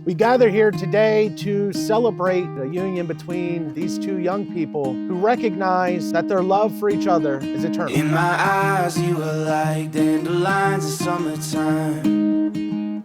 We gather here today to celebrate the union between these two young people who recognize that their love for each other is eternal. In my eyes, you were like dandelions in summertime.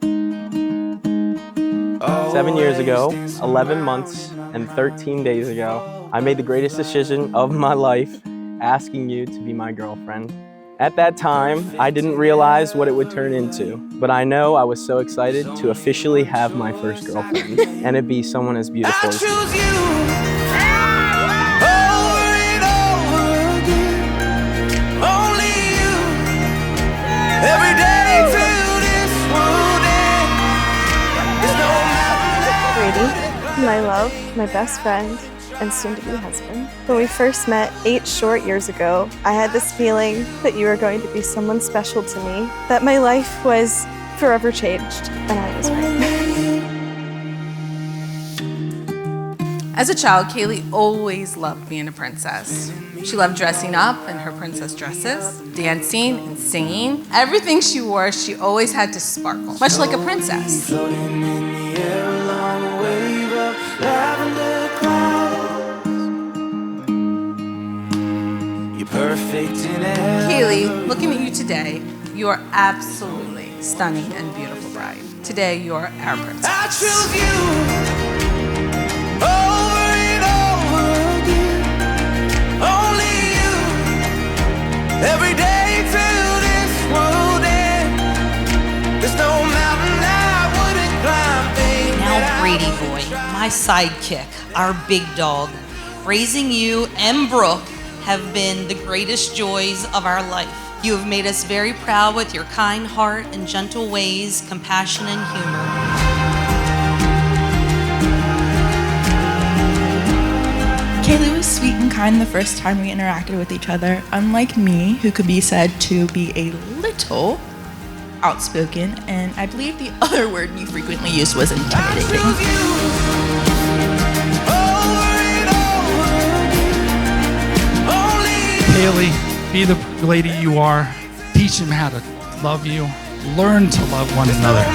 7 years ago, 11 months, and 13 days ago, I made the greatest decision of my life, asking you to be my girlfriend. At that time, I didn't realize what it would turn into, but I know I was so excited to officially have my first girlfriend, and it'd be someone as beautiful as you. I choose you over and over again. Only you. Every day till this world ends. There's no mountain Brady, my love, my best friend, and soon-to-be husband. When we first met 8 short years ago, I had this feeling that you were going to be someone special to me, that my life was forever changed, and I was right. As a child, Kaylee always loved being a princess. She loved dressing up in her princess dresses, dancing and singing. Everything she wore, she always had to sparkle, much like a princess. floating in the air along a wave of lavender clouds. You're perfect in a Kaylee, looking at you today, you are absolutely stunning and beautiful bride. Today, you're our princess. I choose you over and over again. Only you. Every day till this world ends. There's no mountain I wouldn't climb, babe. Now Brady boy, my sidekick, our big dog. Raising you and Brooke have been the greatest joys of our life. You have made us very proud with your kind heart and gentle ways, compassion and humor. Kaylee was sweet and kind the first time we interacted with each other, unlike me, who could be said to be a little outspoken, and I believe the other word you frequently used was intimidating. Kaylee, be the lady you are. Teach him how to love you. Learn to love one another.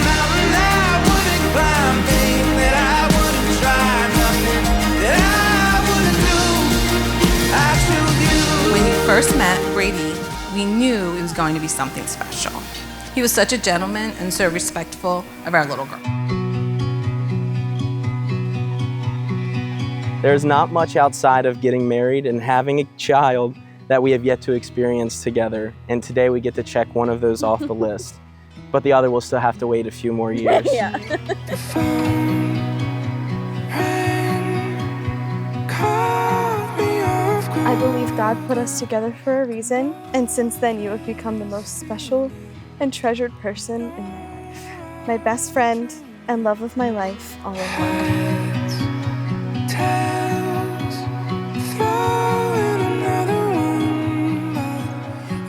When you first met Brady, we knew it was going to be something special. He was such a gentleman and so respectful of our little girl. There's not much outside of getting married and having a child that we have yet to experience together, and today we get to check one of those off the list. But the other will still have to wait a few more years. Yeah. I believe God put us together for a reason, and since then you have become the most special and treasured person in my life. My best friend and love of my life, all in one.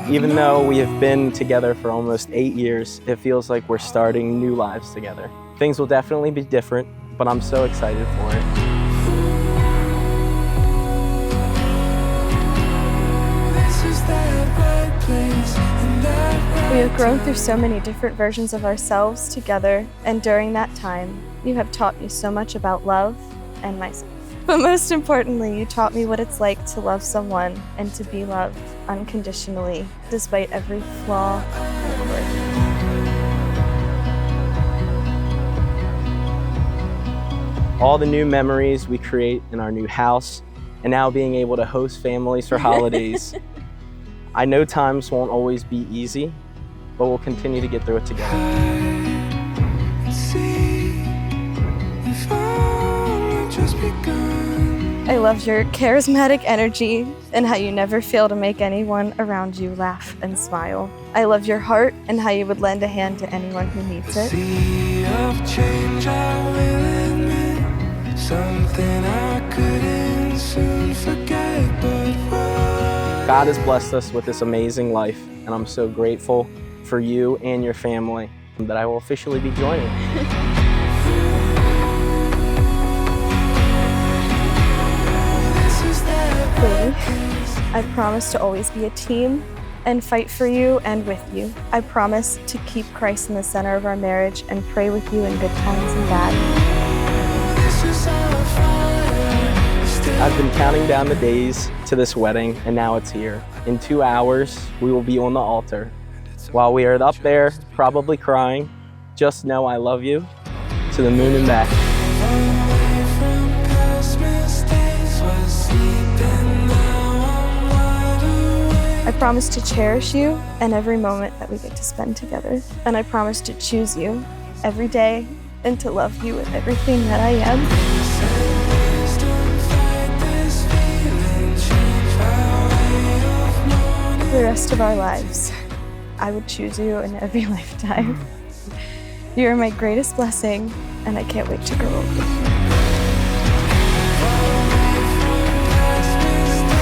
Even though we have been together for almost 8 years, it feels like we're starting new lives together. Things will definitely be different, but I'm so excited for it. We have grown through so many different versions of ourselves together, and during that time, you have taught me so much about love and myself. But most importantly, you taught me what it's like to love someone and to be loved unconditionally, despite every flaw and quirk. All the new memories we create in our new house, and now being able to host families for holidays. I know times won't always be easy, but we'll continue to get through it together. I love your charismatic energy and how you never fail to make anyone around you laugh and smile. I love your heart and how you would lend a hand to anyone who needs it. God has blessed us with this amazing life, and I'm so grateful for you and your family that I will officially be joining. Baby, I promise to always be a team and fight for you and with you. I promise to keep Christ in the center of our marriage and pray with you in good times and bad. I've been counting down the days to this wedding, and now it's here. In 2 hours, we will be on the altar. While we are up there, probably crying, just know I love you, to the moon and back. I promise to cherish you and every moment that we get to spend together. And I promise to choose you every day and to love you with everything that I am. For the rest of our lives, I would choose you in every lifetime. You are my greatest blessing, and I can't wait to grow old with you.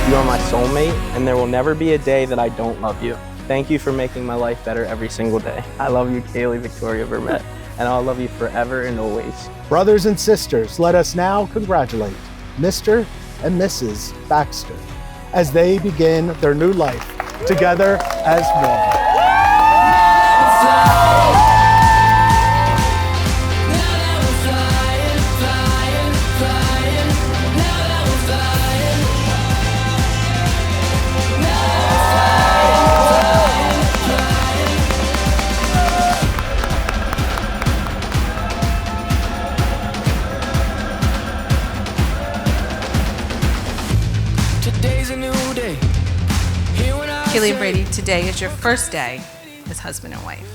You are my soulmate, and there will never be a day that I don't love you. Thank you for making my life better every single day. I love you, Kaylee Victoria Vermette, and I'll love you forever and always. Brothers and sisters, let us now congratulate Mr. and Mrs. Baxter as they begin their new life together as one. Today's a new day. Kaylee Brady, today is your first day as husband and wife.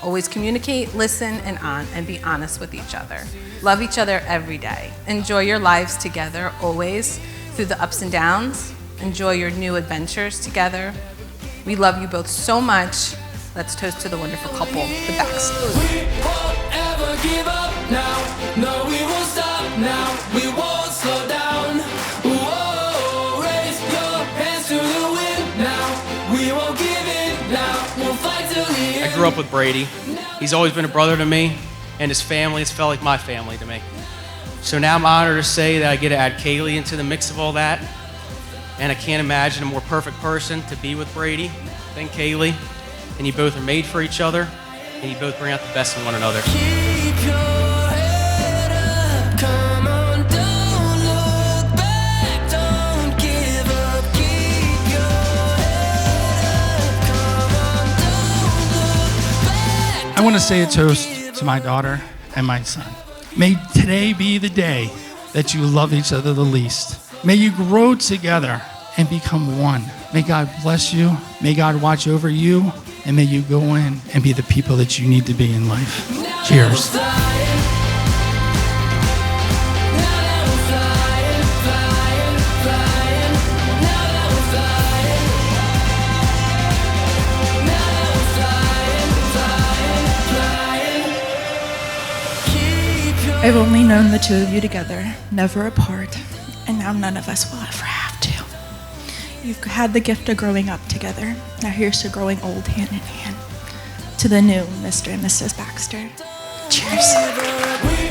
Always communicate, listen, and be honest with each other. Love each other every day. Enjoy your lives together always through the ups and downs. Enjoy your new adventures together. We love you both so much. Let's toast to the wonderful couple, the Baxters. We won't ever give up now. No, we won't stop now. We won't slow down. Whoa, raise your hands to the wind now. We won't give in now. We'll fight till the end. I grew up with Brady. He's always been a brother to me, and his family has felt like my family to me. So now I'm honored to say that I get to add Kaylee into the mix of all that. And I can't imagine a more perfect person to be with Brady than Kaylee. And you both are made for each other, and you both bring out the best in one another. Keep your head up. Come on, don't look back. Don't give up. Keep your head up. Come on, don't look back. I want to say a toast to my daughter and my son. May today be the day that you love each other the least. May you grow together and become one. May God bless you. May God watch over you. And may you go in and be the people that you need to be in life. Cheers. I've only known the two of you together, never apart, and now none of us will ever have to. You've had the gift of growing up together. Now here's to growing old hand in hand. To the new Mr. and Mrs. Baxter. Cheers.